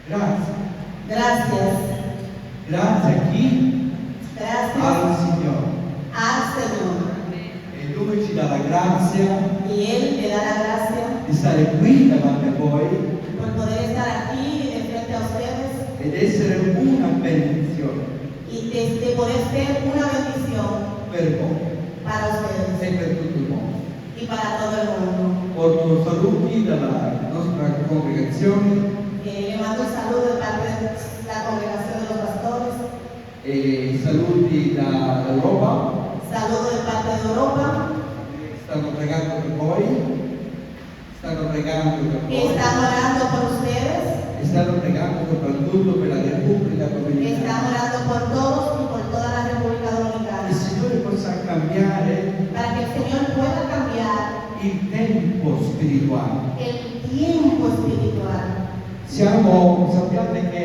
Grazie. Gracias. Grazie a chi? Gracias Al Signore. al Señor. E Lui ci dà la grazia Y Él le da la gracia di stare qui davanti a voi por poder estar aquí de frente a ustedes ed essere una benedizione y de poder ser una bendición per voi para ustedes e per tutto il mondo. y para todo el mundo. Porto saluti dalla nostra congregazione Le mando un saludo de parte de la congregación de los pastores, e saluti dall'Europa. saludo de parte de Europa, Stanno pregando per voi, stanno pregando per que voi están orando por ustedes, e stanno pregando soprattutto per la Repubblica que están Dominicana. orando por todos y por toda la República Il Dominicana, Signore possa cambiare para que el Señor pueda cambiar il tempo spirituale. el tiempo espiritual. Sappiate che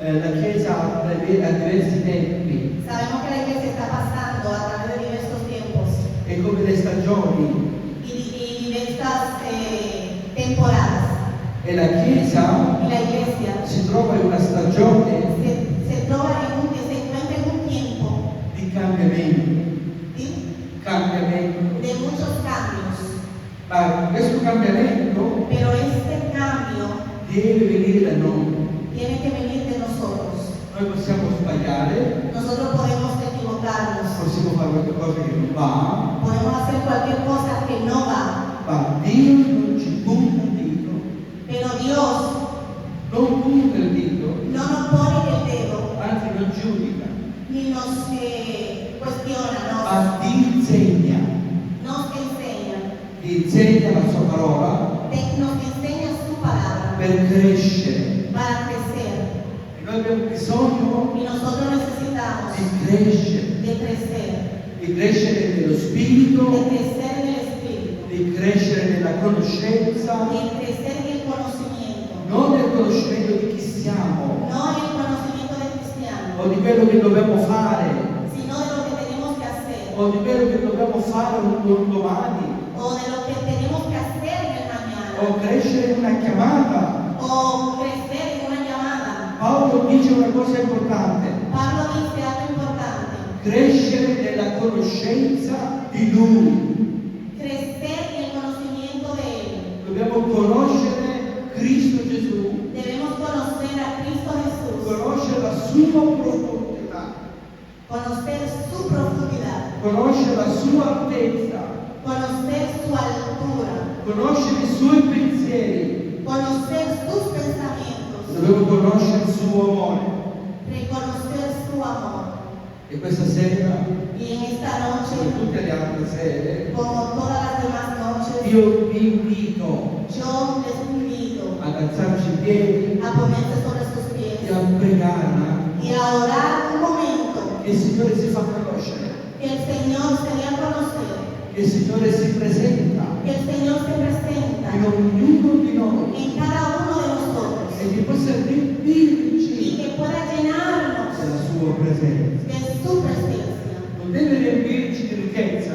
la Chiesa ha diversi tempi Sabemos que la iglesia está pasando a través de diversos tiempos e come le stagioni y diversas temporadas. e la Chiesa Y la iglesia si trova in una stagione se encuentra en un tiempo di cambiamento, ¿sí? cambiamento. de muchos cambios, Ma questo cambiamento pero este cambio deve venire da noi. tiene que venir de nosotros. Noi possiamo sbagliare, Nosotros podemos equivocarnos, possiamo fare qualcosa che non va, podemos hacer cualquier cosa que no va, ma Dio non ci punta il dito, pero Dios non punta il dito, no nos pone el dedo anzi non giudica, ni nos cuestiona, ma ti insegna ti insegna la sua parola nos enseña su palabra per crescere. para crecer. E noi abbiamo bisogno Y nosotros necesitamos di crescere nello spirito, de crecer en el espíritu, di crescere nella conoscenza, de crecer en el conocimiento, non nel conoscimento di chi siamo no en el conocimiento del cristiano, o di quello che dobbiamo fare sino de lo que tenemos que hacer, o di quello che dobbiamo fare un domani, o de lo que tenemos que hacer en el mañana, o crescere in una chiamata. o crecer en una llamada. Paolo dice una cosa importante: Pablo dice algo importante: crescere nella conoscenza di Lui. crecer en el conocimiento de Él. Dobbiamo conoscere Cristo Gesù, Debemos conocer a Cristo Jesús, conoscere la sua profondità, conocer su profundidad, conoscere la sua altezza, conocer su altura, conoscere i suoi pensieri. conocer sus pensamientos, Dobbiamo conoscere il suo amore. reconocer su amor. E questa sera, Y en esta come noche, tutte le altre sere, como todas las demás noches, io vi invito yo les invito ad alzarci in piedi a ponerse sobre sus e pies a pregare y a orar un momento, che il Signore si fa conoscere, que el Señor se dé a conocer, che il Signore si presenta que el Señor se presenta in ognuno di noi en cada uno de nosotros e che possa y riempirci que pueda llenarnos della sua presenza. de su presencia. Non deve riempirci di ricchezza,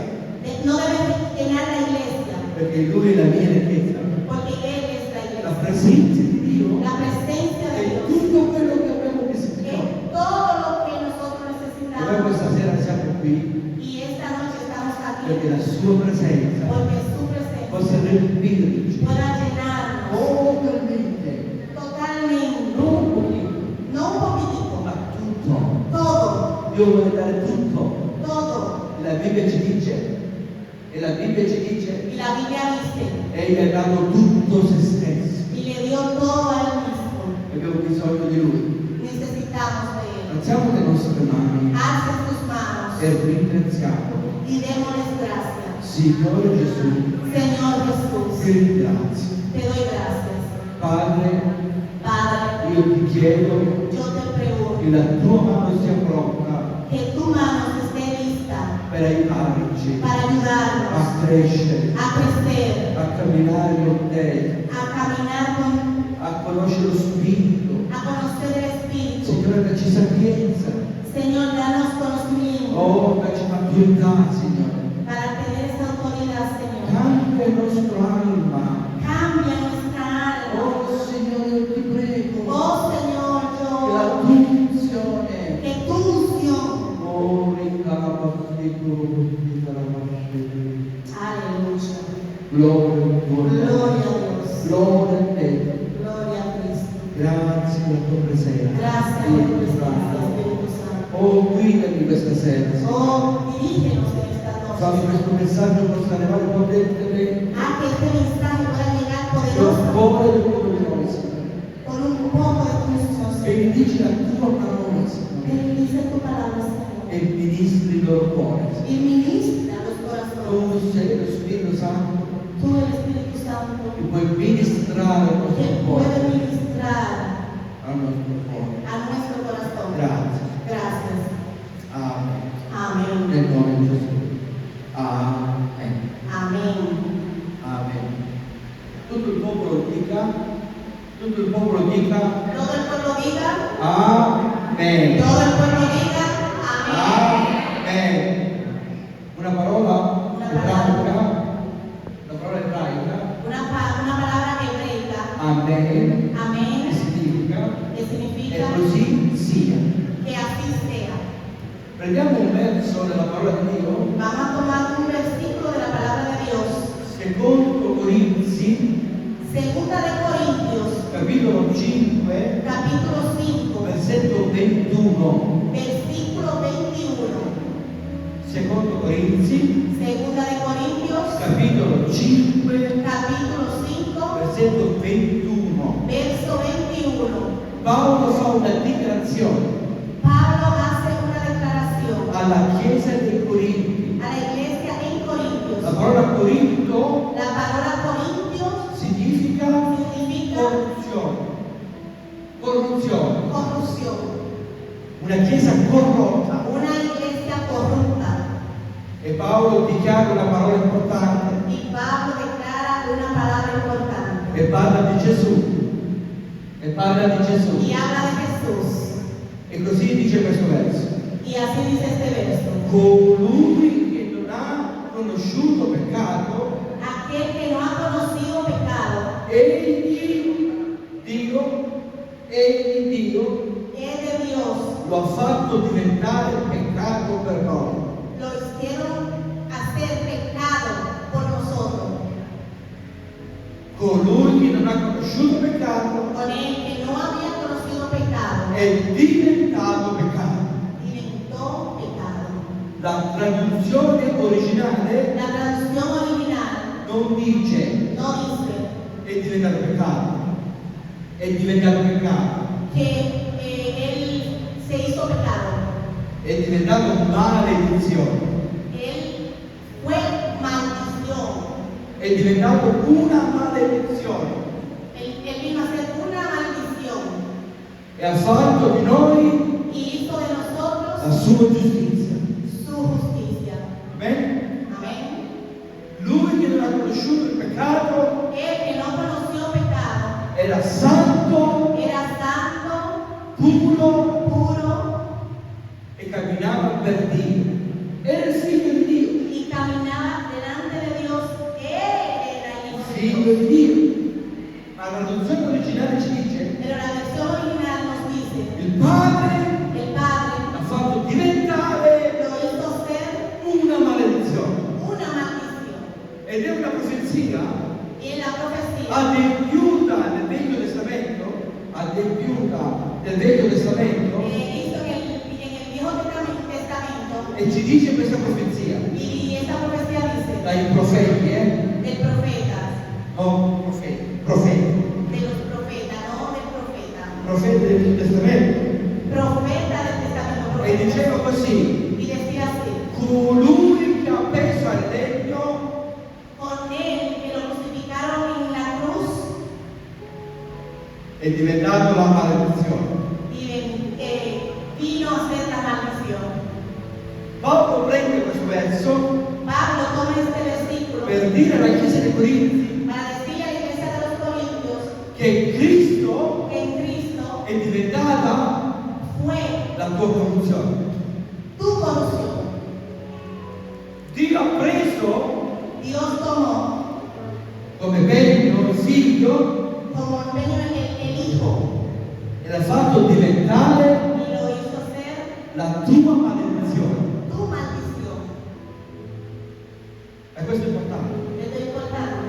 No debe llenar la iglesia, perché Lui è la mia ricchezza. porque Él es la La iglesia. presenza di Dio La presencia de è Dios tutto quello che abbiamo bisogno. es todo lo que nosotros E noi necesitamos. questa sera siamo qui Y esta noche estamos perché aquí la sua presenza porque su presencia possa riempirci pueda llenarnos totalmente, totalmente, non un pochino, no un poquitico, ma tutto. todo, Dio vuole dare tutto. todo. La Bibbia ci dice, e la Bibbia ci dice, Y la Biblia dice, Egli ha dato tutto se stesso. y le dio todo a Él mismo. Abbiamo bisogno di Lui. Necesitamos de Él. Alziamo le nostre mani Alza tus manos e ringraziamolo. y démosles gracias. Signore Gesù, Señor Jesús, ti ringrazio. te doy gracias. Padre, Padre, io ti chiedo yo te pregunto che la tua mano sia pronta que tu mano esté lista per aiutarci para ayudarnos a crescere, a crecer, a camminare con te, a caminar a conoscere lo Spirito. a conocer el Espíritu. Signore, dacci sapienza. Señor, danos conocimiento Oh, dacci maturità, Signore. para tener esa autoridad, Señor. Cambia il nostro anima. Cambia nuestra alma. Oh, Signore, io ti prego. Oh Gloria al tuo Gloria a nome. Dios. Gloria a te. Gloria a Cristo. Grazie per la tua presenza. Gracias por tu presencia, Espíritu Santo. Oh, guidami questa sera. Oh, dirígenos en esta Fammi noche. questo messaggio possa arrivare potentemente A que este mensaje pueda llegar nel poderoso cuore del tuo di noi, Signore. con un poco de tu unción, Che Señor. mi dici la tua parola, Que Signore, dice tu palabra, Señor. e ministri il loro cuore. Y ministra los corazones. Tu sei lo Spirito Santo Tú, el Espíritu Santo, che puoi ministrare al nostro que puede cuore, ministrar al nostro cuore. a nuestro corazón. Grazie. Gracias. Amen. Amén. Nel nome di Gesù. Amen. Amén. Amen. Tutto il popolo dica, tutto il popolo dica, Todo el pueblo diga. Amen. Todo el pueblo diga. Amén. Amen. Una parola ebraica, la parola ebraica, Una palabra hebreica. Amen, che Amén. significa Que e significa così sia. que así sea. Prendiamo un verso della parola di Dio, Vamos a tomar un versículo de la palabra de Dios. secondo Corinzi, Segunda de Corintios, capitolo 5, capítulo 5, versetto 21. versículo 21. Secondo Corinzi, Segunda de Corintios, capitolo 5, capítulo 5, versetto 21. verso 21. Paolo fa una dichiarazione Pablo hace una declaración alla chiesa dei Corinti. a la iglesia en Corintios. La parola Corinto La palabra Corintios significa significa corruzione. Corruzione. corrupción, Una chiesa corrotta. una iglesia corrupta. E Paolo dichiara una parola importante Y Pablo declara una palabra importante e parla di Gesù. E parla di Gesù. y habla de Jesús. E così dice questo verso. Y así dice este verso. Colui che non ha conosciuto peccato, Aquel que no ha conocido pecado egli Dio es de Dios. lo ha fatto diventare peccato per noi. Lo hicieron hacer pecado por nosotros. Colui che non ha conosciuto peccato Con el que no había conocido pecado, è diventato peccato. inventó pecado. La traduzione originale La traducción original non dice no dice è diventato peccato, è diventato peccato, que él se hizo pecado. è diventato maledizione, Él fue maldición. è diventato una maledizione Él vino a ser una maldición e ha fatto di noi y hizo de nosotros la sua giustizia. su justicia. Amen? Amén. Lui che non ha conosciuto il peccato Él que no conoció pecado era santo, era santo, puro puro e camminava per Dio. Era il figlio di Dio. y caminaba delante de Dios. Él era el Hijo de Figlio Dios. di Dio. Ma la traduzione originale ci dice Pero la versión original nos dice, il Padre el Padre l'ha fatto diventare lo hizo ser una maledizione. una maldición. Ed è una profezia Y en la profecía adempiuta nel Vecchio Testamento, adempiuta nel Vecchio Testamento, hizo en el Viejo Testamento, e ci dice questa profezia y esta profecía dice, dai profeti, del profeta, no profeti, de los profetas, no del profeta, profeti del Testamento, profeta del Testamento, e profeta. diceva così: Y decía así, colui che ha appeso al legno con él que lo crucificaron en la cruz è diventato la maledizione. y vino a ser la maldición. Paolo prende questo verso Pablo toma este versículo per dire alla Chiesa dei Corinzi para decirle a la iglesia de los Corintios che Cristo que en Cristo è diventata fue la tua corruzione. tu corrupción. Dio ha preso Dios tomó come Pedro, il figlio, como empeño el Hijo e l'ha fatto diventare y lo hizo ser la tua maledizione. tu maldición. E questo è importante. Esto es importante.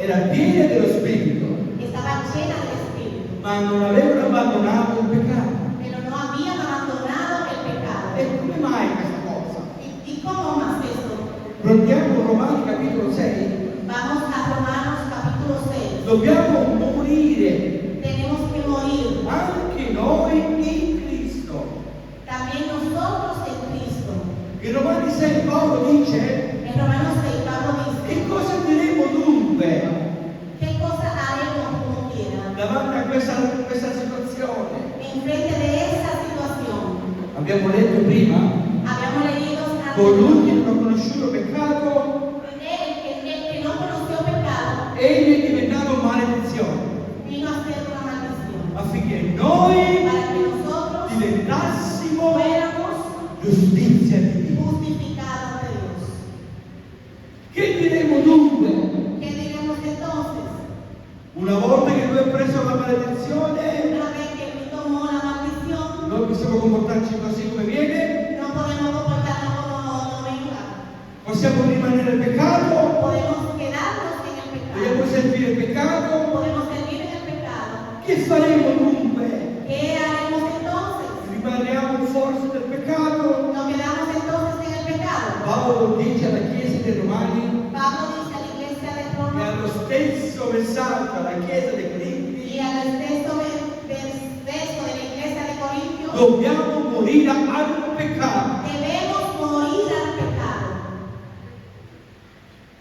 era piena dello Spirito, estaba llena del Espíritu, ma non avevano abbandonato il peccato. pero no habían abandonado el pecado. E come mai questa cosa? ¿Y cómo más esto? Prendiamo Romani capitolo 6, Vamos a Romanos capítulo 6. dobbiamo morire Tenemos que morir. anche noi in Cristo. También nosotros en Cristo. In Romani 6 Paolo dice: En Romanos 6 Pablo dice, che cosa diremo dunque ¿qué cosa haremos como quiera davanti a questa situazione? en frente de esa situación? Abbiamo letto prima, Habíamos leído colui che antes, non ha conosciuto peccato, el que no conoció pecado egli è diventato maledizione, vino a ser una maldición, affinché noi para que nosotros diventassimo fuéramos giustizia di Dio. justificados de Dios. Che diremo dunque? ¿Qué diremos entonces? Una volta che lui ha preso la maledizione, Una vez que Él tomó la maldición, noi possiamo comportarci così come viene? no podemos comportarnos como no venga. Possiamo rimanere nel peccato? Podemos quedarnos en el Vogliamo pecado. servire il peccato? Podemos servir en el pecado. Che faremo dunque? ¿Qué haremos entonces? Rimaniamo forse del peccato? ¿Nos quedamos entonces en el pecado? Paolo dice alla Chiesa dei Romani Pablo dice a la iglesia de e Roma allo stesso messaggio alla Chiesa dei Corinti: y al texto verso de la iglesia de Corintios, dobbiamo morire al peccato. debemos morir al pecado.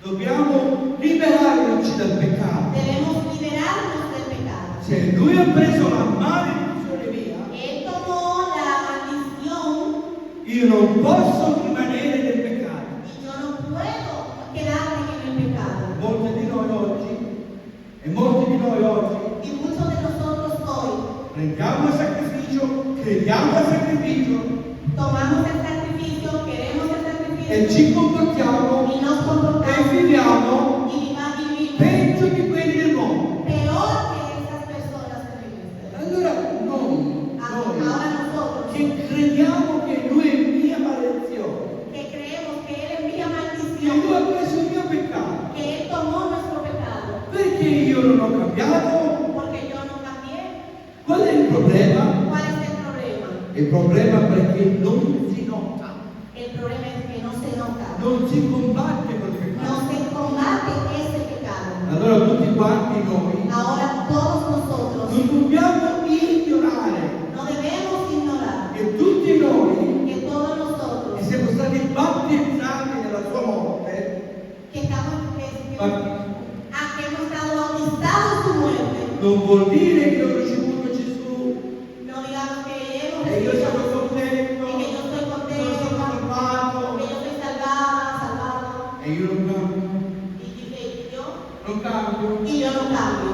Dobbiamo liberarci dal peccato. Debemos liberarnos del pecado. Se lui ha preso la maledizione mia, Él tomó la maldición io non posso rimanere nel peccato. y yo no puedo quedarme en el pecado. Molti di noi oggi Y muchos de nosotros hoy prendiamo il sacrificio, crediamo al sacrificio tomamos el sacrificio, queremos el e sacrificio ci comportiamo y nos e comportamos viviamo y vivimos peggio di quelli del mondo. peor que esas personas en la iglesia. Allora noi Ahora nosotros che crediamo che lui è mia maledizione, que creemos que Él envía che maldición, lui ha preso il mio peccato, que Él tomó nuestro pecado, perché io non ho cambiato? porque yo no cambié. Qual è il problema? ¿Cuál es el problema? Il problema è perché non si nota, El problema es que no se nota, non si combatte col no peccato. se combate ese pecado. Allora tutti quanti noi Ahora todos nosotros non dobbiamo ignorare no debemos ignorar che tutti noi que todos che nosotros siamo stati battezzati nella sua morte, que estamos ma a que hemos estado bautizados en su muerte, non vuol dire che ho ricevuto Gesù no digamos que hemos e io recibido sono contento, y que yo estoy sono contento, salvato que yo estoy salvado, e io non cambio, y yo non cambio. no cambio.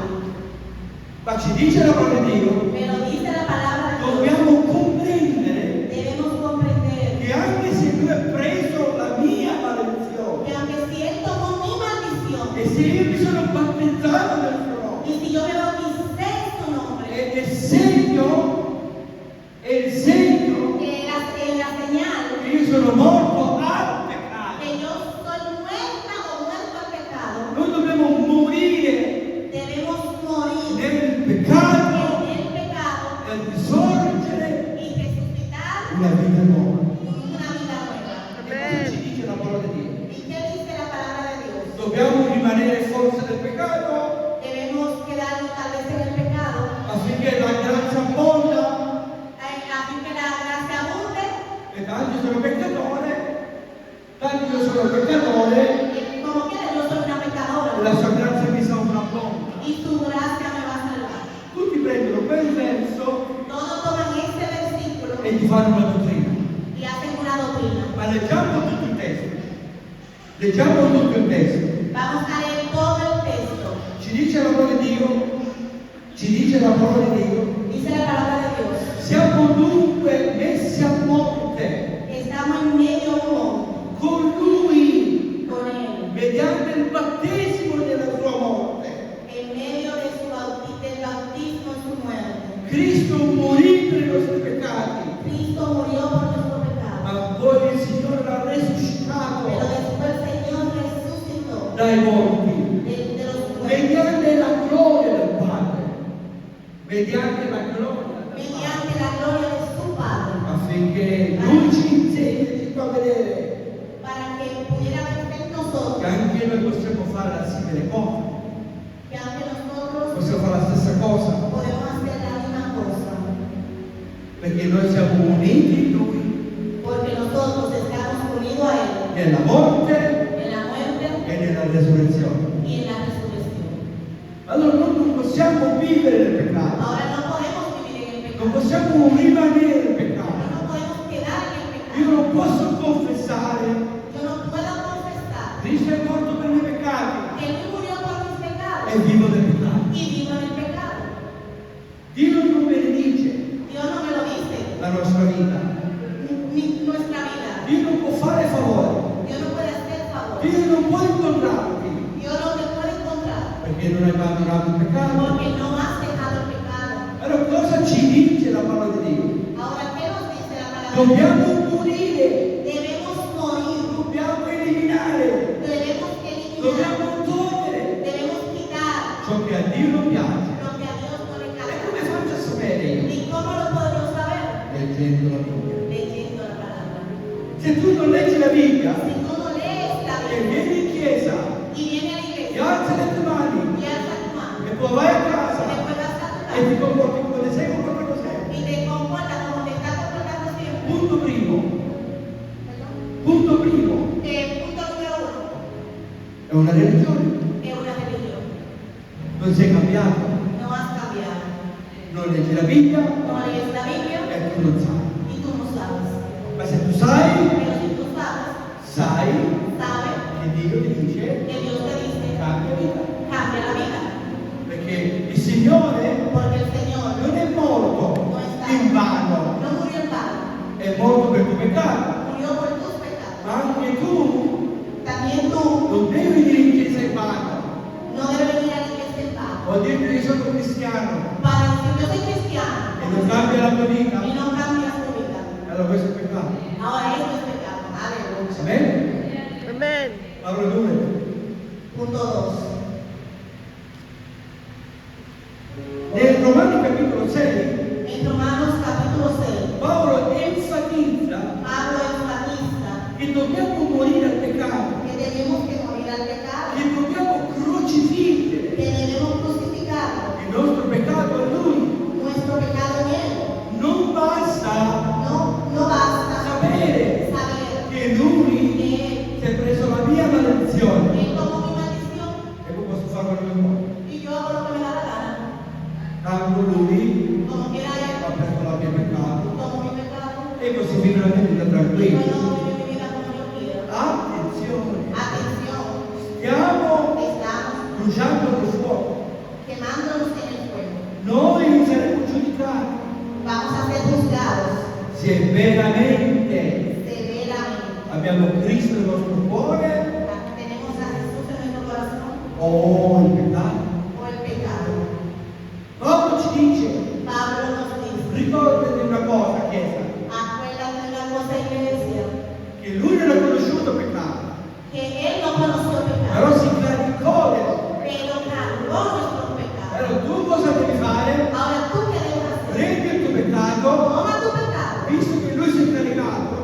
Ma ci dice la parola di Dio, Pero dice la palabra de Dios, dobbiamo comprendere debemos comprender che anche se lui ha preso la mia maledizione que aunque si Él tomó mi maldición e se io mi sono battezzato nel suo nome, y si yo me bauticé en su nombre, è il segno es la señal che io sono morto al peccato. que yo soy muerta o muerto al pecado, Noi dobbiamo morire debemos morir nel peccato en el pecado e risorgere y resucitar una vita nuova. una vida nueva. E cosa ci dice la parola di Dio? ¿Y qué dice la palabra de Dios? Dobbiamo rimanere forse nel peccato Debemos quedarnos tal vez en el pecado, affinché la grazia abbonda. a fin que la gracia abunde, E tanto io sono peccatore, como quiera yo soy una pecadora e la sua grazia mi sovrabbonda. y su gracia me va a salvar. Tutti prendono quel verso Todos toman este versículo e gli fanno una dottrina. y hacen una doctrina. Ma leggiamo tutto il testo. Leggiamo tutto il testo. Vamos a leer todo el texto. Ci dice la parola di Dio. Dice la parola di Dio. Dice la palabra de Dios. Siamo dunque messi a monte Estamos en medio de un monte con Lui, con Él, mediante il battesimo della sua morte. en medio de del bautismo en su muerte. Cristo morì per i nostri peccati, Cristo murió por nuestro pecado, ma poi il Signore l'ha resuscitato pero después el Señor resucitó dai morti, de los muertos, mediante la gloria del mediante Padre, la gloria de su Padre, affinché Lui ci insegni e ci fa vedere para que pudiera ver en che nosotros anche noi possiamo fare la simile cosa, que aunque nosotros possiamo fare la stessa cosa, podemos hacer la misma cosa, perché noi siamo uniti in Lui, porque nosotros estamos unidos a Él nella morte en la muerte e nella resurrezione. y en la resurrección. Allora noi non possiamo vivere nel peccato, Ahora no podemos vivir en el non pecado, possiamo rimanere nel peccato. no podemos quedar en el Io pecado. non posso confessare, Yo no puedo confesar Cristo è morto per i miei peccati que Él murió por mis pecados e vivo nel peccato. y vivo en el pecado. Dio non benedice Dios no me lo dice, la nostra vita. nuestra vida. Dio non può fare favore. Dios no puede hacer favor. Dio non può incontrarti Dios no te puede encontrar perché non hai abbandonato il peccato. porque no has dejado el pecado. Allora cosa ci dice la parola di Dio? Ahora, ¿qué nos dice la palabra? Dobbiamo morire, Debemos morir, dobbiamo eliminare, debemos eliminar, dobbiamo togliere debemos quitar ciò che a Dio non piace. lo que a Dios no le E encanta. come faccio a sapere io? ¿Y cómo lo podemos saber? Leggendo la Bibbia. Leyendo la palabra. Se tu non leggi la Bibbia Si tú no lees la e Biblia vieni in chiesa y vienes a la e iglesia alzi le tue mani y alzas tu mano e poi vai a y casa después vas a tu e casa ti comporti come ti sei comportato sempre. y te comportas como te estás comportando siempre. Punto primo. ¿Perdón? Punto primo. Punto número uno, È una religione. es una religión. Non sei cambiato. No has cambiado. Non leggi la Bibbia No lees la Biblia e tu non sai. y tú no sabes. Ma se tu sai, Pero si tú sabes, sai sabes che Dio ti dice que Dios te dice, cambia vita. cambia la vida. Perché il Signore Porque el Señor non è morto no está, in vano, no murió en vano, è morto per il tuo peccato. murió por tus pecados. Ma anche tu También tú non devi venire in chiesa in vano. no debes venir a la iglesia en vano. O dirti che sono cristiano Para decir yo soy cristiano e non cambia la tua vita. y no cambias tu vida. Allora questo è peccato. Ahora eso es pecado. Aleluya. Amen? Amen. Parola 2. Punto 2. Nel Romani capitolo 6 En Romanos capítulo 6, Paolo enfatizza Pablo enfatiza che dobbiamo morire al peccato, que tenemos que morir al pecado, che dobbiamo crucifiggere que debemos crucificarlo, il nostro peccato a Lui. nuestro pecado en él. Non basta No basta sapere saber che Lui que Él si è preso la mia maledizione tomó mi maldición e poi posso fare quello che vuoi. y yo hago lo que me da la gana. Tanto Lui Como quiera Él, ha preso la mia peccato tomo mi pecado e posso vivere la mia vita y tranquilla. puedo vivir mi vida como yo quiera. Attenzione, Atención, stiamo estamos bruciando lo fuoco. quemándonos en el fuego. Noi saremo giudicati Vamos a ser juzgados se veramente severamente. abbiamo Cristo nel nostro cuore Tenemos a Jesús en nuestro corazón o il peccato. o el pecado. Paolo ci dice, Pablo nos dice, ricordati una cosa, Chiesa, acuérdate de una cosa, iglesia, che lui non ha conosciuto peccato, que Él no conoció pecado, però si caricò del nostro peccato. pero cargó nuestros pecados. Allora tu cosa devi fare? Ahora tú qué debes hacer? Prendi il tuo peccato, Toma tu pecado. visto che lui si è caricato,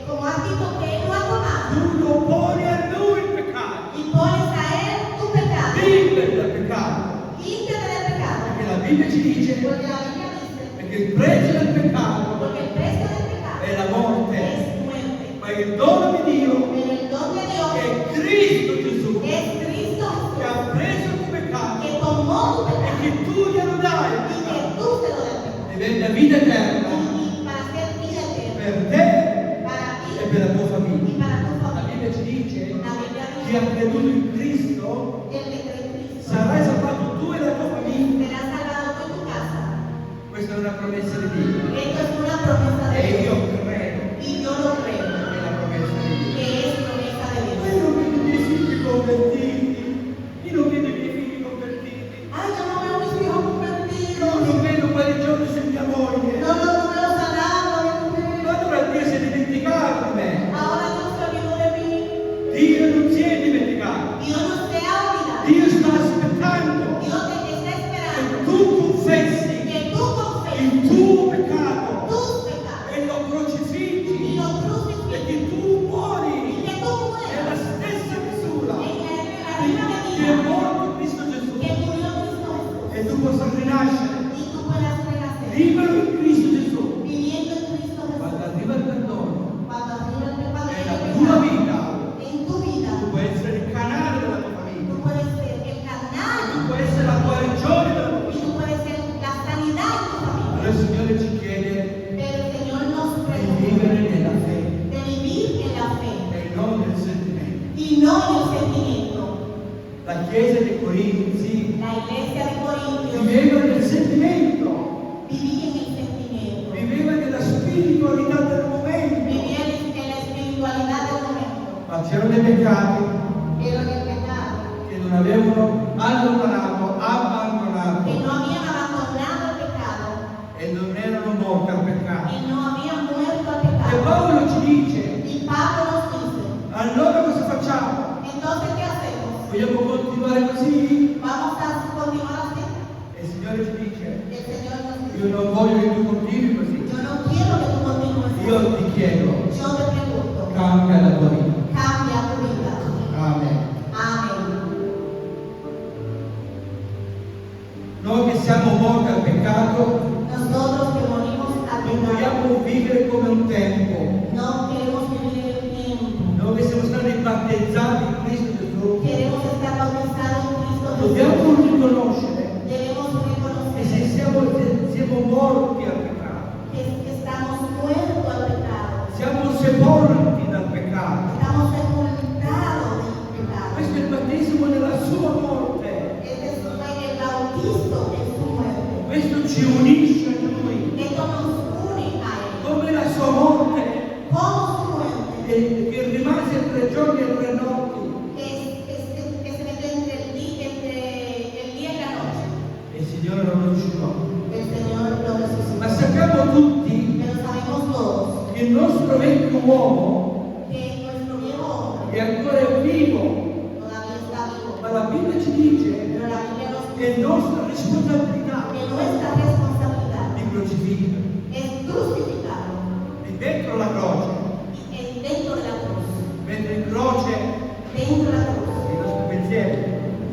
Como has dicho que Él lo ha tomado, tu lo poni a lui il peccato. y pones a Él tu pecado. Liberi dal peccato. Límpiate del pecado. Perché la Bibbia ci dice Porque la Biblia dice, che il prezzo del peccato porque el precio del pecado è la morte, es muerte. ma il dono di Dio Pero el don de Dios è Cristo Gesù es Cristo che ha preso il tuo peccato que tomó tu e pecado che tu glielo dai il y que peccato. tú se lo das. Diventa vita eterna Y para hacer vida eterna per te para e ti per la tua y famiglia. para tu La familia. Bibbia ci dice La Biblia chi ha dice, creduto in Cristo el que cree en Cristo sarai salvato tu e la tua famiglia. será salvado tú y tu casa. Questa è una promessa di Dio Esto es una promesa de e Dios. io credo Y yo lo creo, che è la promessa di Dio. que es promesa de Ma Dios. io non vedo i miei figli convertiti, io non vedo i miei figli convertiti, Ay, yo no veo a mis hijos io convertidos. non vedo guarigione su mia moglie. No veo sanado de mujer. Ma allora Dio si è dimenticato di me. Ahora Dios se olvidó de mí. Dio non si è dimenticato. Dios no se ha olvidado. Dio sta aspettando Dios te está che esperando tu confessi e tu possa rinascere y tú puedas renacer libero in Cristo Gesù. viviendo en Cristo Quando Jesús. arriva il perdono Cuando arriba el pecado nella tua vita, en tu vida, tu puoi essere il canale della tua tú famiglia, puedes ser el canal tu puoi essere la guarigione della tua y vita. tú puedes ser la sanidad en tu familia. Allora il Signore ci chiede Pero el Señor nos di pregunta vivere nella fede de vivir en la fe e non nel sentimento. y no en el sentimiento. La Chiesa di Corinzi La iglesia de Corintios viveva nel sentimento, vivía en el sentimiento, viveva nella spiritualità del momento, vivía en la espiritualidad del momento, ma c'erano dei peccati pero en el pecado, che non avevano abbandonato que no habían abandonado el pecado e non erano morti al peccato. y no habían muerto al E pecado. Paolo ci dice, Y Pablo nos dice, allora cosa facciamo? entonces, ¿qué hacemos? Vogliamo continuare così? ¿Vamos a continuar así? E il Signore ci dice, El Señor nos io dice, non voglio che tu continui così. yo no quiero que tú continúes Io así. ti chiedo, Yo te pregunto, cambia la tua vita. cambia tu vida. Amen. Amén. Noi che siamo morti al peccato, Nosotros que morimos al non pecado, vogliamo vivere come un tempo. no queremos vivir en el tiempo. Noi che siamo stati battezzati in Cristo Gesù, Queremos estar bautizados en Cristo dobbiamo Jesús. riconoscere Debemos che reconocer se siamo morti al peccato, que estamos muertos al pecado. siamo sepolti dal peccato. Estamos sepultados del pecado. Questo è il battesimo nella sua morte. Este fue el bautizo en su muerte. Questo ci unisce a Lui. Esto nos une a Él. Come la sua morte, Como su muerte, che rimase 3 giorni e 3 notti. que se metió entre el día y la noche. E il Signore lo riuscirà. El Señor lo resucitó. Ma sappiamo tutti Pero sabemos todos che il nostro vecchio uomo que nuestro viejo hombre è ancora vivo. todavía está vivo. Ma la Bibbia ci dice Pero la Biblia nos che è nostra responsabilità que nuestra responsabilidad di crucifiggere. es crucificarlo E dentro la croce, dentro de la cruz. mentre in croce Dentro de la cruz. i nostri pensieri,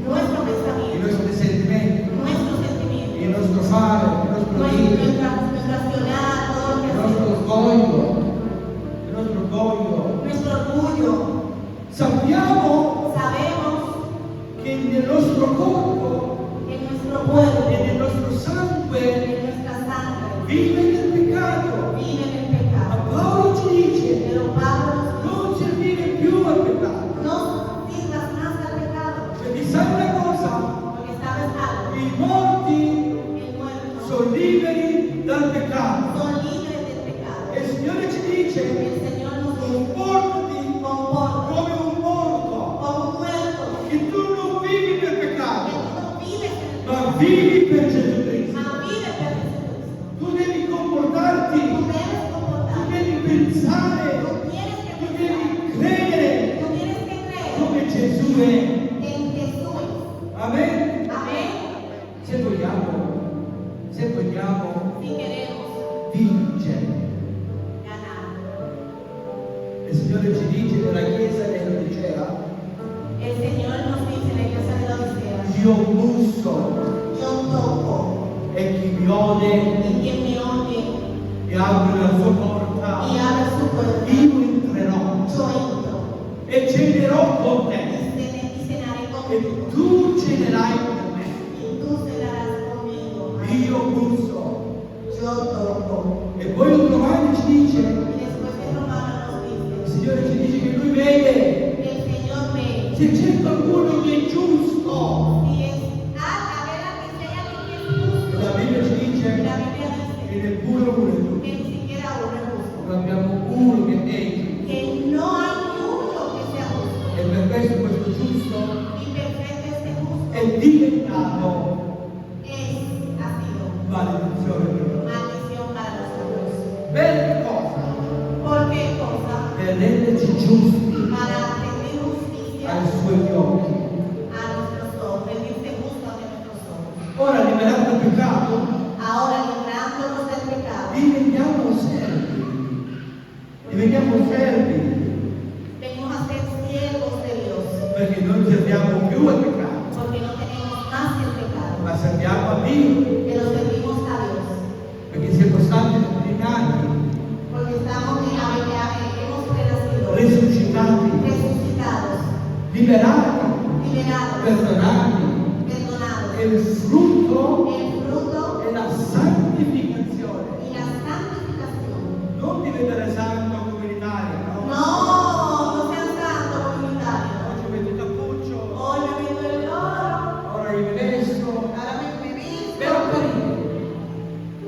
Nuestro i pensamiento, nostri sentimenti, nuestro il sentimiento, nostro fare, il nostro dire, nuestra accionar, todo lo il que nostro hacemos, orgoglio. nuestro orgullo. Sappiamo Sabemos che nel nostro corpo que nuestro pueblo, e nel nostro sangue que nuestra sangre, vive nel peccato. vive en el Ma pecado. Paolo ci dice, Pero Pablo nos non servire più al peccato. no sirvas más al pecado, Perché sai una cosa? porque sabes algo, I morti el muerto sono liberi dal peccato. son libres del pecado. E il Signore ci dice, El Señor nos dice, comportati comporta come un morto, como un muerto, che tu non vivi per que peccato, tú no vives en el ma pecado, vivi per Gesù Cristo. mas vives per Jesucristo. Tu devi comportarti, Tú debes tu comportarte, devi pensare, tú tienes que tu pensar, devi credere tú tienes que creer come Gesù è. en Jesús. Amen? Amén. Se vogliamo Si queremos vincere. ganar. Il Signore ci dice nella Chiesa di Laodicea, El Señor nos dice en la iglesia de Laodicea, io busso yo toco e chi mi ode y quien me oye e apre la sua porta, y abre su puerta, io entrerò yo entro e cenerò con te y cenaré e contigo tu cenerai con me. y tú cenarás conmigo. Io busso. Yo toco. E poi un Romano ci dice, Y después de Romano nos il dice, Signore ci dice che Lui vede. el Señor ve. Se c'è qualcuno che è giusto, Si es, a ver a que sea alguien que es justo. la Bibbia ci dice La Biblia che dice neppure uno è giusto. que ni siquiera uno es justo. Non abbiamo uno che è giusto. Que no hay uno que sea justo. E per questo giusto Y perfecto este justo è diventato ha sido maledizione per noi. maldición para nosotros. Per cosa? ¿Por qué cosa? Per renderci giusti Para rendir justicia ai suoi occhi. a nuestros ojos, rendirse justo ante nuestros ojos. Ora, liberato dal peccato, Ahora, librándonos del pecado, diventiamo servi. Diventiamo servi. venimos a ser siervos de Dios, Perché non serviamo più al peccato, porque no tenemos más que el pecado, ma serviamo a Dio, que lo servimos a Dios, perché siamo stati rinati, porque hemos renacido, resuscitados, liberati, liberados, perdonati. perdonados. E il frutto El fruto è la santificazione. y la santificación. Non diventare santo come in Italia, no? No, no sean santos comunitarios. Oggi metto il cappuccio, Hoy me meto el oro, ora mi vesto, ahora me visto per apparire,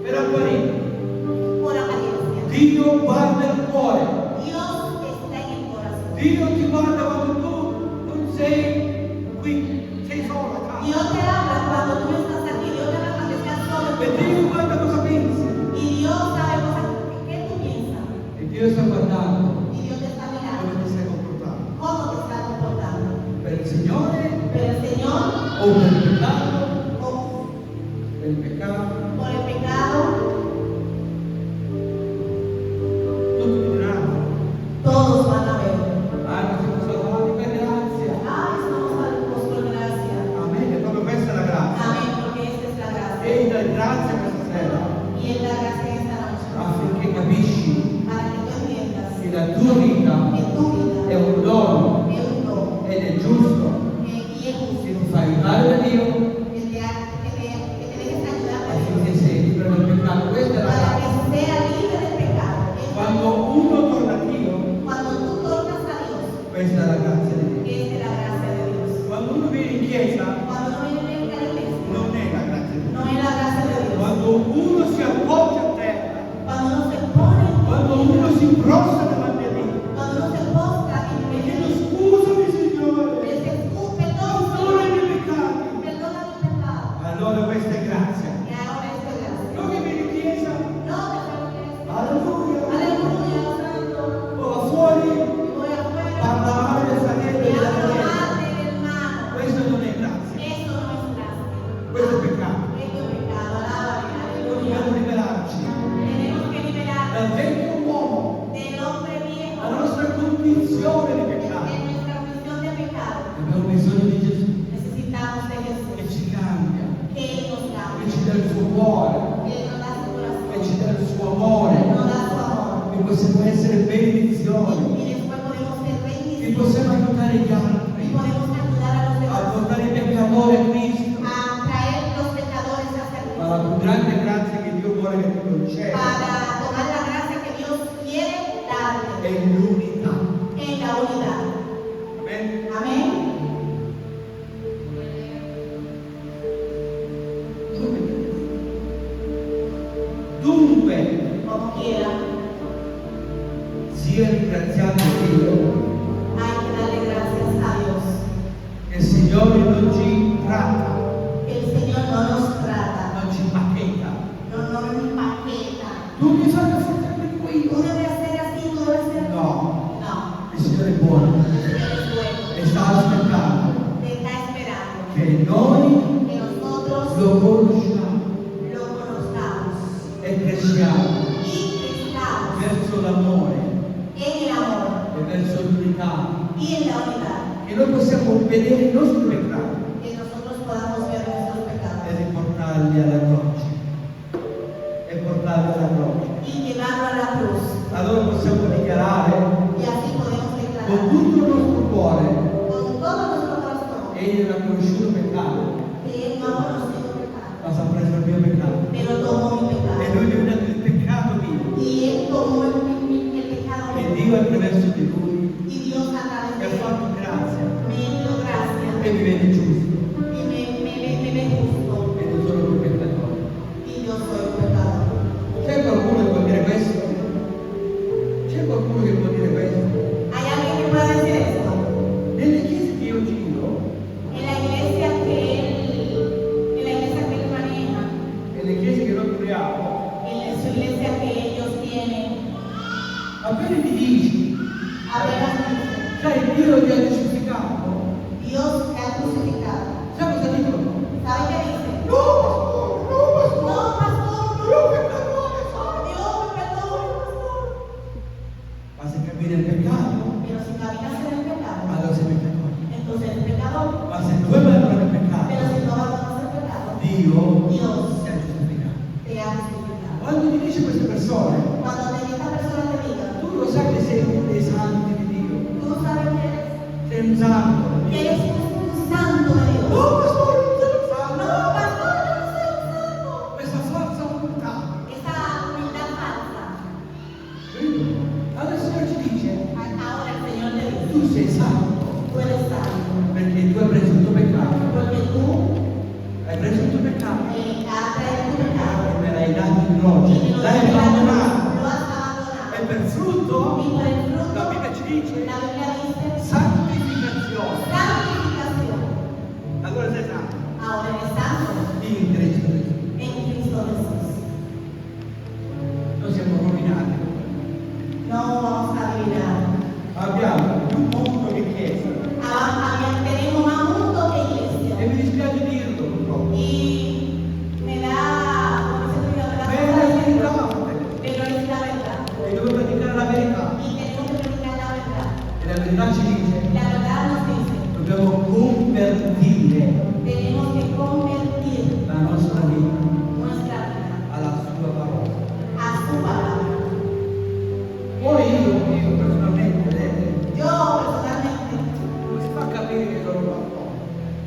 per apparire. por apariencia. Dio guarda il cuore, Dios está en el corazón. Dio ti guarda quando tu non sei qui, sei solo a casa. Dios te habla cuando tú estás aquí, Dios te habla cuando estás solo. E Dio guarda cosa pensi. Y Dios sabe cosas que tú piensas. E Dio sta guardando Y Dios te está come mirando. ti stai comportando. ¿Cómo te estás comportando? Per il Signore Pero el Señor, o per il peccato? o Per il peccato. por el pecado, Tutti diranno, todos van a ver. non siamo salvati per grazia. Ay, somos salvos por gracia. Amen, è proprio questa la grazia. Amén, porque esta es la gracia. E la grazia questa sera Y es la gracia en esta noche. affinché capisci Para que tú entiendas che la tua vita que tu è vida un dono es un don ed è giusto y es che justo. ti fa aiutare da Dio Que te dejes ayudar por Dios. affinché sei libero dal peccato. Questa è la Para grazia. que sea libre del pecado. Quando uno torna a Dio, Cuando tú tornas a Dios, questa è la grazia di Dio. esta es la gracia de Dios. Quando uno viene in chiesa, Cuando uno viene a la iglesia, non è la grazia di Dio. no es la gracia de Dios. Quando uno si appoggia a terra, Cuando uno se pone, quando uno si prostra davanti a Dio, cuando uno se postra y e le chiedo scusami Signore, dice, perdona perdón, i miei peccati. perdona mi pecado. Allora questa è grazia. Y ahora esto es gracia. Non che vieni in chiesa, No te preocupes. alleluia, Aleluya, santo. o va fuori, Y voy afuera. parla male del fratello e Y della hablo sorella. mal del hermano. Questo non è grazia, Eso no es gracia. questo è peccato. Esto es pecado. Alábale. Dobbiamo Aleluya. liberarci Tenemos que liberarnos dal vecchio uomo, del hombre viejo, la nostra condizione di de peccato. nuestra condición de pecado. Abbiamo bisogno di Gesù Necesitamos de che Jesús, ci cambia, que Él nos che cambie, ci dà il suo cuore, que Él nos da su che ci corazón, dà il suo amore, nos da su amor. che possiamo essere benedizioni, Y después podemos ser che bendiciones possiamo aiutare gli y altri podemos ayudar a los a demás portare il peccatori a Cristo. a traer los pecadores hacia Ma la Cristo, più grande grazia che Dio vuole che ti conceda para tomar la gracia que Dios quiere è darte l'unità. en la unidad. Amen. Amén. Dunque, Como quiera, sia ringraziando Dio hay que darle gracias a Dios. che il Signore non ci tratta, El Señor no nos trata, non ci pacchetta. no nos empaqueta. Tu bisogna sempre qui. Tú debes ser así, tú debes ser. No, No, il Signore è buono el Señor es bueno. e sta aspettando Te está esperando che noi que nosotros lo conosciamo lo conozcamos e cresciamo y crezcamos verso l'amore en el amor e verso l'unità, y en la unidad. che noi possiamo vedere i nostri peccati Que nosotros podamos ver nuestros e pecados riportarli alla croce. E portarli alla croce. y llevarlo a la cruz. Allora possiamo dichiarare Y así podemos con declarar tutto il nostro cuore con todo nuestro corazón egli non ha conosciuto peccato, que Él no ha conocido pecado, ma si è preso il mio peccato. pero tomó mi E pecado. lui mi ha dato il peccato mio. Y Él tomó el pecado E mío. Dio attraverso di lui Y Dios a través mi de ha Él fatto grazia me dio gracia e mi vede giusto. y me ve justo. E non sono più peccatore. Dios ti ha giustificato. te ha justificado. Quando ti dice queste persone, Cuando esta persona te diga, tu lo sai che sei uno dei santi di Dio, tú sabes que sei un santo. eres un santo de Dios. Oh, pastore, non sei un santo. No, pastor, yo no soy un santo. Questa falsa umiltà. Esa humildad falsa. Capito? Allora il Signore ci dice, Ahora el Señor te dice, tu sei santo, tú eres santo. perché tu hai preso il tuo peccato. Porque tú Hai preso il tuo peccato has traído tu pecado. e me l'hai dato in croce. Y lo L'hai abbandonato. has abandonado. E per frutto, Y por el fruto, la Bibbia ci dice, la Biblia dice, santificazione. santificación. Allora sei santo. Ahora eres santo In Cristo Gesù. en Cristo Jesús. Noi siamo rovinati. No vamos a adivinar. Abbiamo più mondo che chiesa. Tenemos más mundo que iglesia. E mi dispiace dirlo purtroppo. Y me da, como se dice, me da Ma è la verità. pero es la verdad. E devo praticare la verità. Y tenemos que predicar la verdad. E la verità ci dice, La verdad nos dice, dobbiamo convertire tenemos que convertir la nostra vita nuestra vida alla sua parola. a su palabra. Poi io personalmente, vedete, Yo personalmente, come si fa a capire che sono pastor?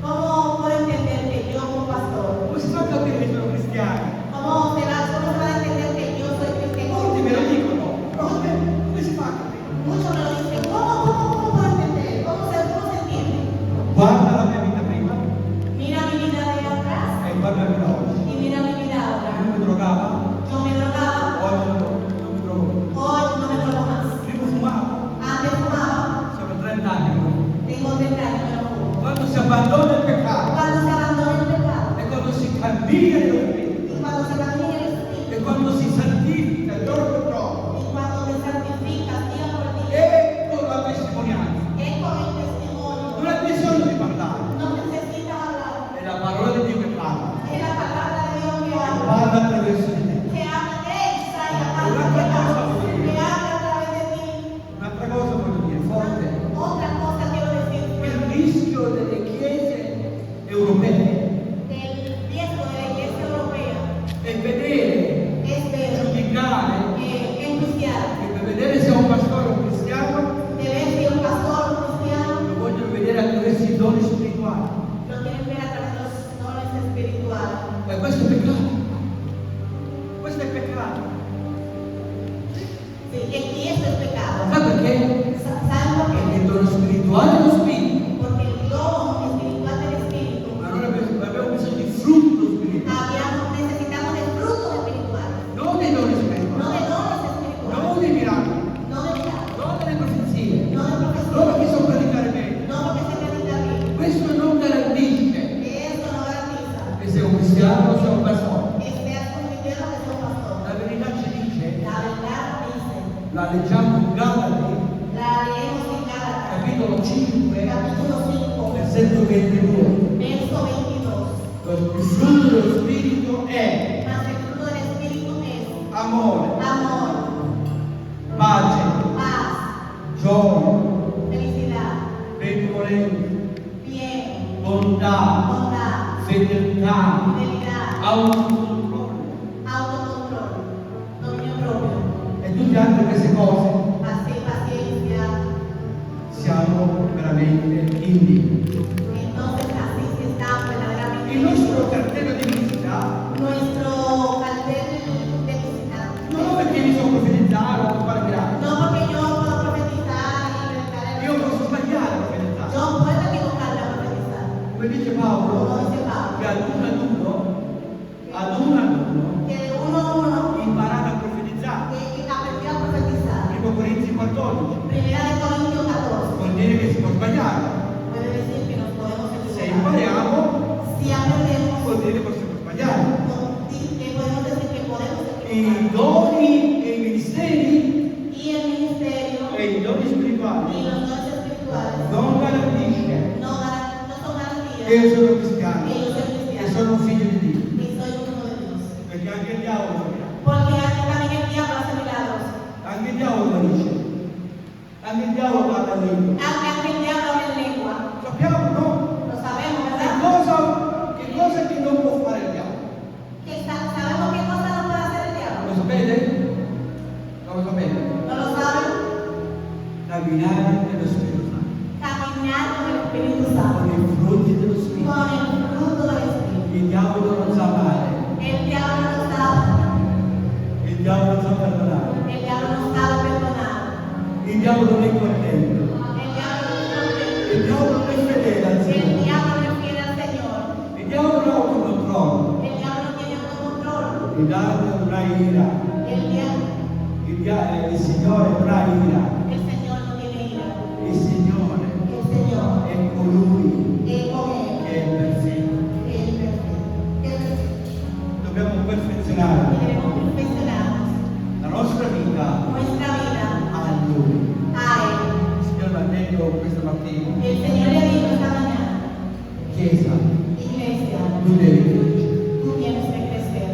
¿cómo puedo entender que yo como pastor? Come si fa a capire che sono cristiani? ¿Cómo se va a entender que yo soy cristiano? Molti me lo dicono, però come si fa a capire? Muchos me lo dicen, ¿cómo puedo entender? ¿Cómo se entiende? Guarda la mia vita prima Mira mi vida de atrás e guarda la vita oggi. y mira mi vida ahora. Io mi drogavo, Yo me drogaba, oggi non mi drogo. hoy no me drogo más. Prima fumavo, Antes fumaba, sono 30 anni che non fumo. tengo 30 años que no fumo. Quando si abbandona il peccato Cuando se abandona el pecado e quando si cammina nello Spirito y cuando se camina en el e Espíritu quando si santifica giorno per giorno, y cuando te santificas día por día, ecco la testimonianza. es con el testimonio. Non hai bisogno di parlare, No necesitas hablar. è la parola di Dio che parla. Es la palabra de Dios que habla. Parla attraverso di te. Que habla de Isaías, habla que habla a través de ti. Un'altra cosa voglio dire, forte. Otra cosa quiero decir, Il rischio delle chiese europee del riesgo de la iglesia europea è vedere, es ver, giudicare, enjuiciar, che per vedere se è un pastore o un cristiano de ver si un pastor o un cristiano lo vogliono vedere attraverso i doni spirituali. lo quieren ver a través de los dones espirituales. E questo è peccato. Questo è peccato. Sí, y esto es pecado. Sai perché? ¿Saben por Perché qué? il dono spirituale è lo spirito, Porque el don espiritual del espíritu, ma noi abbiamo bisogno di frutto spirituale, necesitamos de frutos espirituales, non dei doni no spirituali, de dones espirituales, non dei miracoli, no de milagros, non delle profezie, no de non profecías, perché so predicare bene. no porque se predica bien. Questo non garantisce Que esto no garantiza che sei un cristiano o sei un pastore. que seas un cristiano o que seas un pastor. La verità ci dice, La verdad dice, la leggiamo in Galati, la leemos en Gálatas, capitolo 5, capítulo 5, versetto 22. verso 22. Il frutto dello spirito è Mas el fruto del espíritu es amore, amor, pace, paz, gioia, felicidad, benevolenza, bien, bontà, bondad, fedeltà, fidelidad, autocontrollo. autocontrol, dominio propio, E tutte altre queste cose paciencia. siamo veramente in Dio. Entonces así se está verdaderamente Il nostro cartello di visita nuestro cartel de visita. non perché mi so profetizzare o fare miracoli. No porque yo puedo profetizar y predicar el Io posso sbagliare a profetizzare. yo puedo equivocarme a profetizar. Come dice Paolo, Como dice Pablo, che ad uno que de uno a uno imparare a profetizzare. que aprendí a profetizar. Primo Corinzi 14, Primera de Corintios 14 vuol dire che si può sbagliare. puede decir que nos podemos Se equivocar. impariamo, Si aprendemos, vuol dire che possiamo sbagliare. que podemos decir que podemos I equivocar. doni e i ministeri Y el ministerio e i doni y spirituali los dones espirituales non garantisce no son garantías che io sono cristiano, que yo soy che cristiano, sono un figlio di Dio. que soy uno de Dios. Perché anche il diavolo fa miracoli. Porque también el diablo hace milagros. Anche il diavolo guarisce. Anche il diavolo parla in lingua. Aunque el diablo habla en lengua, Sappiamo, no? lo sabemos, Che ¿verdad? cosa che non può fare il diavolo? camminare nello Spirito Santo, caminar con el Espíritu con Santo, i frutti dello Spirito. con el fruto del Espíritu. Il diavolo non sa male, El diablo no sabe, il diavolo non sa perdonare, el diablo no sabe perdonar, il diavolo non è contento, el diablo no sabe, il diavolo non è fedele al el Signore, diablo no es fiel al Señor, il diavolo non ha autocontrollo, el diablo no tiene autocontrol, il diavolo non ha ira, el il Signore non ha ira, Señor no tiene ira, il Signore el Señor è colui es con él, che è perfetto. es perfecto, es perfecto. Dobbiamo perfezionare Y debemos perfeccionarnos la nostra vita nuestra vida a Lui. a Él. Il Signore mi ha detto questa mattina, El Señor le dijo esta mañana, Chiesa, iglesia, tu devi crescere, tú tienes que crecer.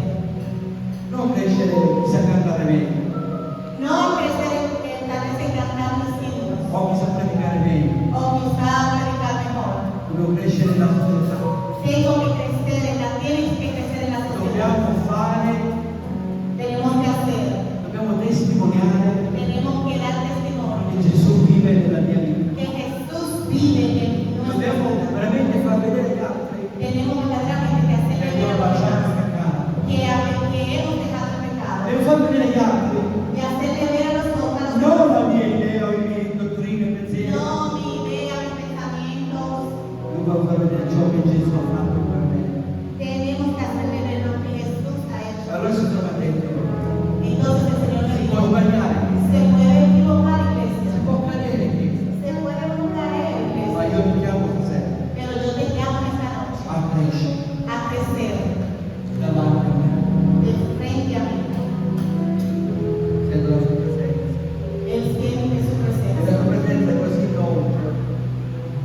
non crescere chissà cantare meglio, No crecer en tal vez en cantar mis himnos, o chissà predicare meglio, o quizá predicar mejor. dobbiamo crescere nella società. Tengo que crecer en la, tienes que crecer en la sociedad. Dobbiamo fare, Tenemos que hacer, dobbiamo testimoniare tenemos que dar testimonio che Gesù vive nella mia vita. que Jesús vive en nuestra Dobbiamo vida. veramente far vedere agli altri Tenemos verdaderamente que che hacerle ver abbiamo a los lasciato demás il peccato. que hemos dejado el pecado. Devo far vedere agli altri Y hacerle ver a nosotros, non la mia idea o i miei dottrine e pensieri. no mi idea, mis pensamientos. Devo far vedere ciò che Gesù ha fatto per me. Tenemos que hacerle ver lo que Jesús ha hecho. Allora si trova dentro. Entonces el Señor le Si dijo, può sbagliare, se puede equivocar, si iglesia, può cadere, se puede caer, ma iglesia, io ti chiamo stasera pero yo te llamo esta noche a crescere a crecer davanti a me. de frente a mí. Sento la sua presenza. Él siente su E la presencia. sua presenza è così dolce,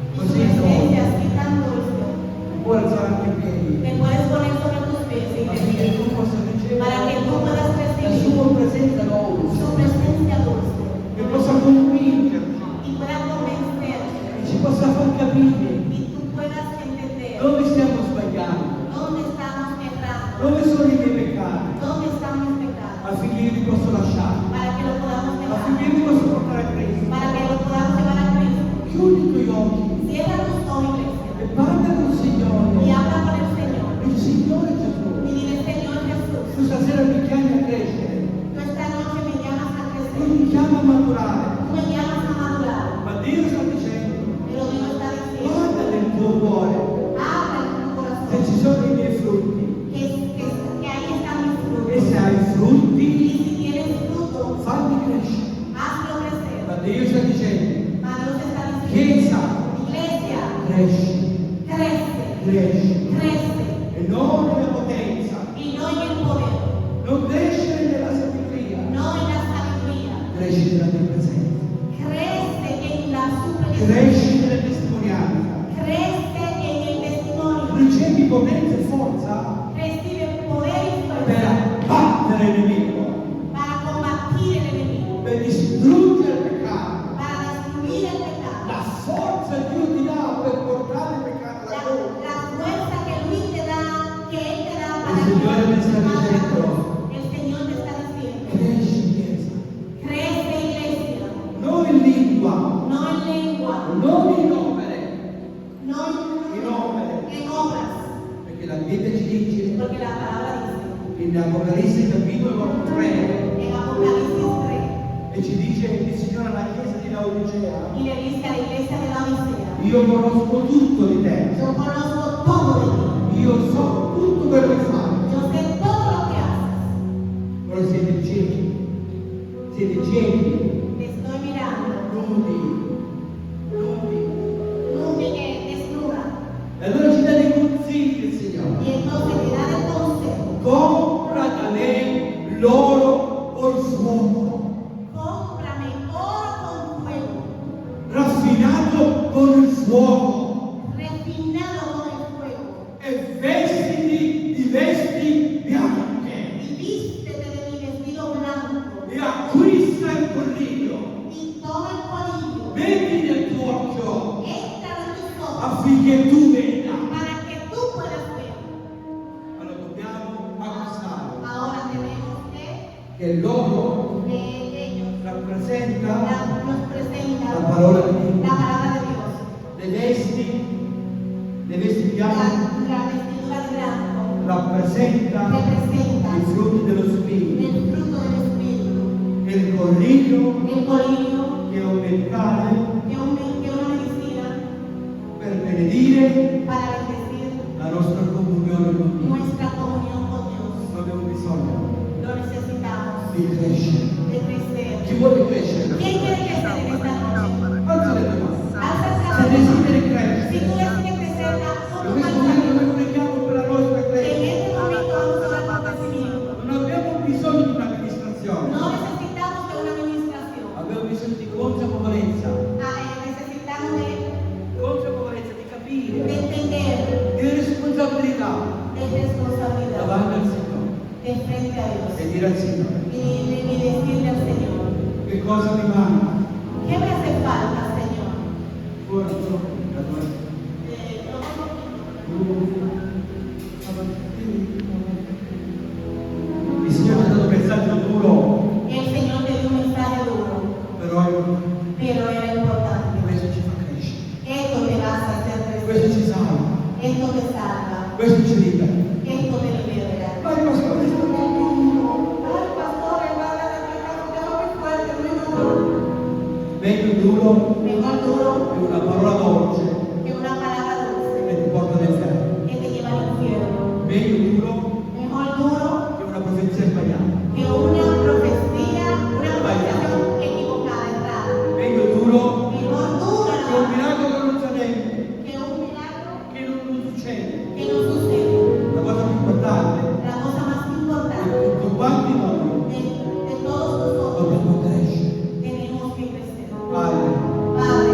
Y su così presencia dolce. así tan dulce. Tu puoi alzare anche i piedi Te puedes poner sobre tus pies y affinché decir, tu possa ricevere para que tú puedas la recibir sua presenza dolce, su presencia dulce che possa convincerci, y puedas convencerte che ci possa far capire y tú puedas entender dove stiamo sbagliando, dónde estamos errando, dove sono i miei peccati, dónde están mis pecados, affinché io li posso lasciare, para que lo podamos affinché dejar, io li posso portare a Cristo. para que lo podamos llevar a Cristo. Chiudi i tuoi occhi Cierra tus ojos, iglesia, e parla con il y Signore. habla con el Señor. Il Signore Gesù, Y dile, Señor Jesús, tu stasera mi chiami a crescere, tú esta noche me llamas a tu crecer, mi chiami a maturare, tú me llamas a madurar, ma Dio sta dicendo, pero Dios está diciendo, guarda nel tuo cuore habla en tu se corazón, ci sono i miei frutti, que ahí están mis e frutos. se hai Y frutti, si tienes fruto, fammi crescere. hazlo crecer. Ma Dio sta dicendo, Ma Dios está diciendo, Chiesa, iglesia, cresci, crece, cresci, crece, e non nella potenza, y no en el poder, non crescere nella sabiduria, no en la sabiduría, cresci nella mia presenza, crece en la superioridad, cresci nella testimonianza, crece en el testimonio, ricevi potenza e forza recibe poder y per fuerza battere il nemico, para combatir el enemigo, per distruggere il peccato. para destruir el pecado. La forza che Dio ti dà per portare il peccato alla croce. La fuerza que Luis te da, que Él te da para El Señor me está llevar la diciendo, cruz. El Señor te está diciendo, Cresci, Chiesa, crece iglesia, non in lingua, no en lengua, non in opere, no in opere, en obras, perché la Bibbia ci dice porque la palabra dice in Apocalisse capitolo 3 en Apocalipsis 3 e ci dice il Signore alla Chiesa di Laodicea, y le dice a la iglesia de la Odisea, io conosco tutto di te, yo conozco todo de ti, io so tutto quello che fai, yo sé todo lo que haces, però siete ciechi, te estoy mirando, nudi. tú me desnuda, E allora ci dà dei consigli il Signore. y entonces te da el consejo, Compra da me l'oro col fuoco, cómprame oro con fuego, raffinato con il fuoco, refinado con el fuego, e vestiti di vesti bianche, y vístete de mi vestido blanco, e acquista il collirio, y toma el colillo, metti nel tuo occhio, entra en tus ojos, affinché tu veda. para que tú puedas ver. Allora dobbiamo acquistare Ahora tenemos che l'oro que ellos rappresenta nos presentan predicar la parola di Dio. la palabra de Dios. Le vesti bianche La vestidura de blanco rappresenta representa i frutti dello Spirito. el fruto del Espíritu. Il colirio El colirio, che è un meccale que es una medicina per benedire para bendecir la nostra comunione con Dio. nuestra comunión con Dios. Noi abbiamo bisogno Lo necesitamos di crescere. de crecer. Chi vuole crescere? ¿Quién quiere crecer en esta noche? Alza le tue mani. Alza Se esta mano. desideri Si crescere, tú decides crecer, in solo questo alza. momento noi preghiamo per la nostra En crescita. este momento vamos a orar por crecimiento. Non abbiamo bisogno di un'amministrazione, No necesitamos de una administración. abbiamo bisogno di consapevolezza, Necesitamos de di capire, entender, di responsabilità de responsabilidad davanti al Signore de frente a Dios. e dire al Signore Y decirle al Señor, che cosa mi manca. ¿qué me hace falta, Señor? Il Signore ha dato un messaggio duro, El Señor te dio un mensaje duro, però pero era importante. questo ci fa crescere, Esto te va a hacer questo crecer. ci salva, Esto te salva. questo ci libera. Esto te libera. Ma il pastore è stato duro. Ay, pastor, hermana, es muy fuerte, muy duro. Meglio duro Mejor duro è una parola dolce que una palabra dulce che ti porta nel cielo. que te lleva al infierno. Meglio duro Mejor duro che una profezia sbagliata. que una profecía equivocada, errada. Meglio duro Mejor duro che un miracolo che non c'è que un milagro che non succede. que no sucede. La cosa più importante La cosa más è importante che tutti quanti noi de todos nosotros dobbiamo crescere. tenemos que crecer. Padre, Padre,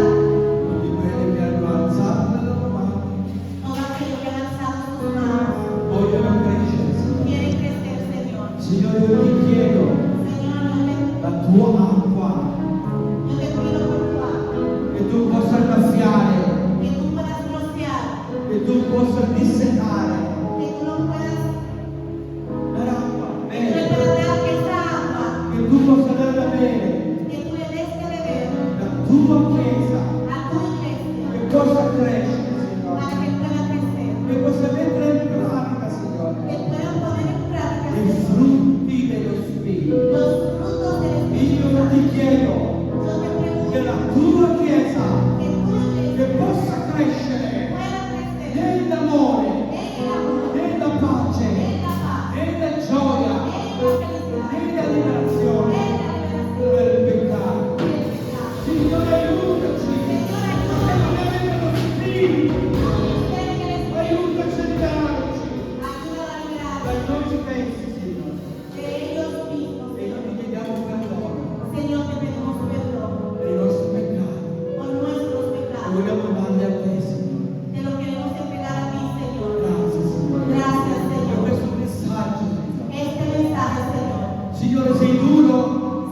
tutti quelli che hanno alzato le loro mani todos aquellos que han alzado sus manos vogliono crescere. quieren crecer, Señor. Signore, io ti chiedo Señor, la tua acqua yo te pido por tu agua, che tu possa innaffiare, que tú puedas rociar, che tu possa dissetare que tú no puedas, l'acqua, que tú le puedas dar esa agua, che tu possa dare da bere que tú le des de beber la tua Chiesa, a tu iglesia che possa crescere, para Signore, que pueda crecer, che possa mettere in pratica, que Signore, puedan poner en práctica i frutti dello Spirito. los frutos del Espíritu Io ti Santo. chiedo Yo te che pregunto la tua Chiesa que tu iglesia che possa crescere pueda crecer nell'amore, en el amor, nella pace, en la paz, nella gioia, en la felicidad, nella liberazione en la liberación del peccato. del pecado. Signore, aiutaci Señor, a ayúdanos. vivere lo Spirito, Ustedes que les aiutaci a liberarci ayuda a liberar dai nostri pensi, Signore. de ellos mismos. E noi ti chiediamo perdono Señor, te pedimos perdón per i nostri peccati. por nuestros E pecados. vogliamo darli a te, Signore. Te lo queremos entregar a ti, Señor. Grazie, Signore. Gracias, Per Señor. questo messaggio, Signore. Este mensaje, Señor. Signore, sei duro?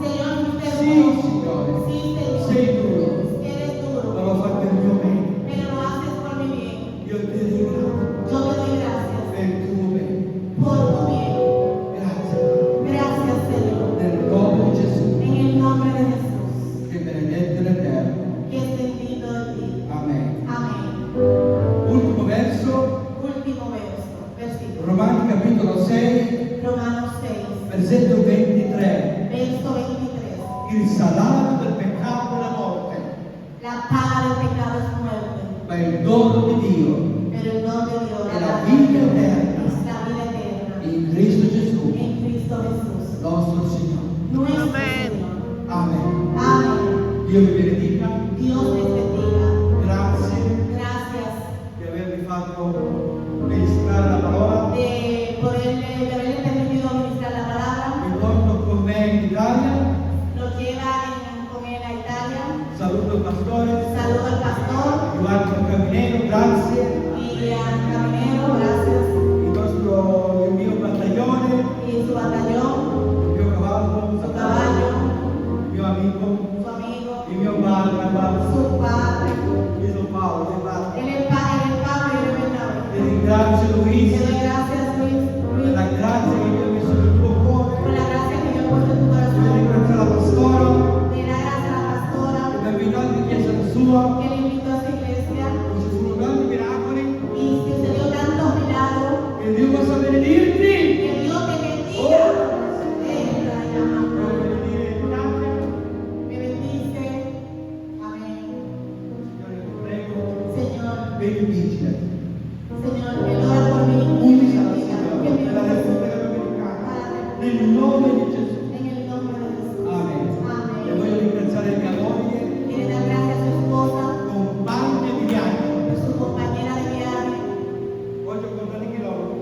Señor, usted Sì, duro. Signore. Sí, Señor. Sei duro. Eres duro, Ma lo fai per il mio bene. pero lo haces por mi bien. Io ti ringrazio Yo te doy gracias per il tuo bene. por tu bien. Grazie, Padre. Gracias, Señor. Nel nome di Gesù, En el nombre de Jesús, che benedetto l'Eterno. que es bendito de ti. Amen. Amén. Ultimo verso, Último verso, versículo. Romani capitolo 6, Romanos 6, versetto 23. verso 23. Il salario del peccato è la morte, La paga del pecado es muerte, ma il dono di Dio pero el don de Dios è la vita eterna es la vida eterna in Cristo Gesù, en Cristo Jesús, nostro Signore. nuestro Amén. Señor. Amen. Amén. Dio vi benedica. Dios les bendiga. Grazie Gracias di avermi fatto ministrare la parola. de haberle permitido ministrar la palabra. Mi porto con me in Italia. Lo lleva con él a Italia. Saluto il pastore Saludo al pastor Giovanni Caminero, grazie. y al caminero, gracias. Il mio battaglione, Y su batallón, il mio cavallo, su caballo, il mio amico, su amigo, il mio padre, su padre. io sono Paolo, sei padre. Él es Pablo y yo Bernabé. Ti ringrazio Te Luis doy gracias, Luis, per la grazia che Dio ha messo nel tuo por cuore. la gracia que Dios ha puesto en tu Ti corazón. ringrazio la pastora Le da gracias a la pastora che mi ha invitato in nel nome di Gesù. En el nombre de Jesús. Amen. E Amén. voglio ringraziare mia moglie, Quiere dar gracias a su esposa, compagna di viaggio. su compañera de viaje. Voglio contare i chilometri.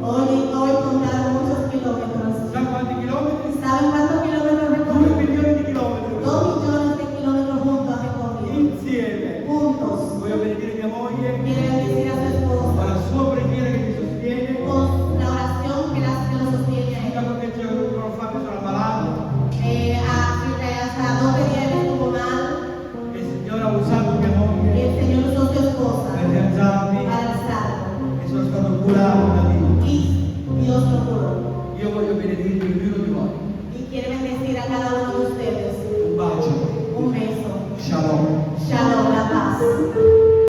Hoy contaron muchos kilómetros. Sa quanti chilometri? ¿Saben cuántos kilómetros 2 recorrió? milioni di chilometri. 2 millones de kilómetros juntos ha recorrido. Insieme. Juntos. Voglio benedire mia moglie Quiere bendecir a su con esposa la sua preghiera che mi sostiene. con la oración que lo sostiene a Da él. qualche giorno fa mi sono ammalato Hasta 12 días estuvo mal e il Signore ha usato mia y moglie el Señor usó su esposa per rialzarmi para alzarlo. e sono stato curato da Dio. Y Dios lo curó. Io voglio benedirvi ognuno di voi. Y quiere bendecir a cada uno de ustedes. Un bacio. Un beso. Shalom. Shalom, la paz.